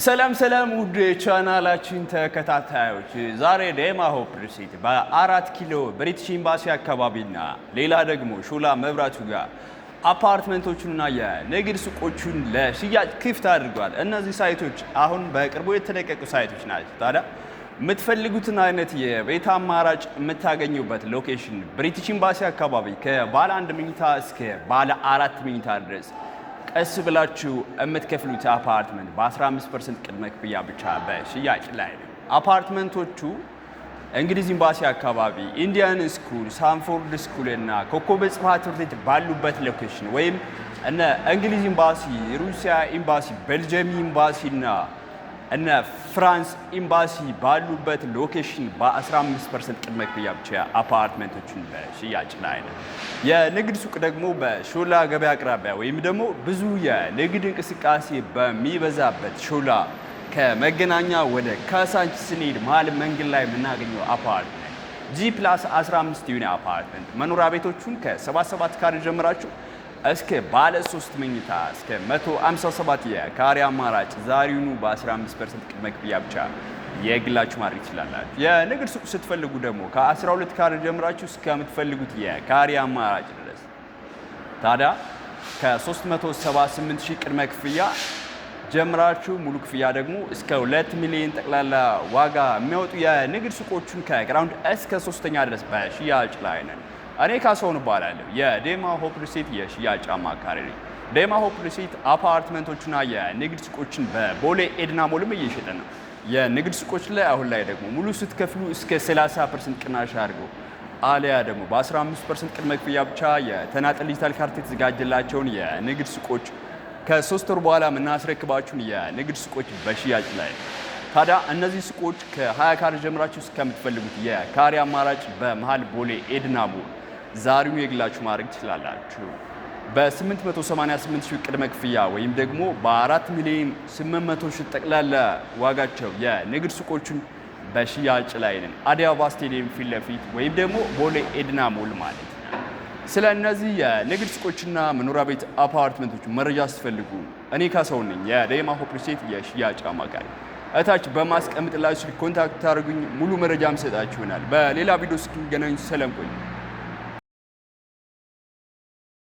ሰላም ሰላም ውድ ቻናላችን ተከታታዮች፣ ዛሬ ዴማ ሆፕ ሪሲት በ4 ኪሎ ብሪቲሽ ኤምባሲ አካባቢና ሌላ ደግሞ ሾላ መብራቱ ጋር አፓርትመንቶቹንና የንግድ ሱቆቹን ለሽያጭ ክፍት አድርጓል። እነዚህ ሳይቶች አሁን በቅርቡ የተለቀቁ ሳይቶች ናቸው። ታዲያ የምትፈልጉትን አይነት የቤት አማራጭ የምታገኙበት ሎኬሽን ብሪቲሽ ኤምባሲ አካባቢ ከባለ 1 መኝታ እስከ ባለ 4 መኝታ ድረስ ቀስ ብላችሁ የምትከፍሉት አፓርትመንት በ15% ቅድመ ክፍያ ብቻ በሽያጭ ላይ ነው። አፓርትመንቶቹ እንግሊዝ ኤምባሲ አካባቢ፣ ኢንዲያን ስኩል፣ ሳንፎርድ ስኩል እና ኮከበ ጽባህ ትምህርት ቤት ባሉበት ሎኬሽን ወይም እነ እንግሊዝ ኤምባሲ፣ ሩሲያ ኤምባሲ፣ ቤልጅየም ኤምባሲ እና እነ ፍራንስ ኤምባሲ ባሉበት ሎኬሽን በ15% ቅድመ ክፍያ ብቻ አፓርትመንቶችን በሽያጭ ላይ ነው። የንግድ ሱቅ ደግሞ በሾላ ገበያ አቅራቢያ ወይም ደግሞ ብዙ የንግድ እንቅስቃሴ በሚበዛበት ሾላ ከመገናኛ ወደ ካሳንቺስ ስንሄድ መሀል መንገድ ላይ የምናገኘው አፓርትመንት G+15 የሆነ አፓርትመንት መኖሪያ ቤቶቹን ከ77 ካሬ ጀምራችሁ እስከ ባለ 3 መኝታ እስከ 157 የካሬ አማራጭ ዛሬውኑ በ15% ቅድመ ክፍያ ብቻ የግላችሁ ማድረግ ትችላላችሁ። የንግድ ሱቅ ስትፈልጉ ደግሞ ከ12 ካሬ ጀምራችሁ እስከምትፈልጉት የካሬ አማራጭ ድረስ ታዲያ ከ378,000 ቅድመ ክፍያ ጀምራችሁ ሙሉ ክፍያ ደግሞ እስከ 2 ሚሊዮን ጠቅላላ ዋጋ የሚያወጡ የንግድ ሱቆቹን ከግራውንድ እስከ 3ኛ ድረስ በሽያጭ ላይ ነን። እኔ ካሳሁን እባላለሁ። የዴማ ሆፕ ሪሲት የሽያጭ አማካሪ ነኝ። ዴማ ሆፕ ሪሲት አፓርትመንቶችና የንግድ ሱቆችን በቦሌ ኤድና ሞልም እየሸጠ ነው። የንግድ ሱቆች ላይ አሁን ላይ ደግሞ ሙሉ ስትከፍሉ እስከ 30% ቅናሽ አድርገው አሊያ ደግሞ በ15% ቅድመ ክፍያ ብቻ የተናጠል ዲጂታል ካርታ የተዘጋጀላቸውን የንግድ ሱቆች ከ3 ወር በኋላ የምናስረክባችሁን የንግድ ሱቆች በሽያጭ ላይ ነው። ታዲያ እነዚህ ሱቆች ከ20 ካሬ ጀምራችሁ እስከምትፈልጉት የካሬ አማራጭ በመሃል ቦሌ ኤድና ሞል ዛሬው የግላችሁ ማድረግ ትችላላችሁ። በ888,000 ቅድመ ክፍያ ወይም ደግሞ በ4 ሚሊዮን 800,000 ጠቅላላ ዋጋቸው የንግድ ሱቆቹን በሽያጭ ላይ ነን። አዲስ አበባ ስቴዲየም ፊት ለፊት ወይም ደግሞ ቦሌ ኤድና ሞል ማለት ነው። ስለ እነዚህ የንግድ ሱቆችና መኖሪያ ቤት አፓርትመንቶች መረጃ ስትፈልጉ እኔ ካሳሁን ነኝ፣ የዴማ ሆፕ ሪሲት የሽያጭ አማካሪ። እታች በማስቀምጥላችሁ ኮንታክት ታደርጉኝ፣ ሙሉ መረጃም ሰጣችሁ ይሆናል። በሌላ ቪዲዮ እስክንገናኝ ሰላም ቆዩ።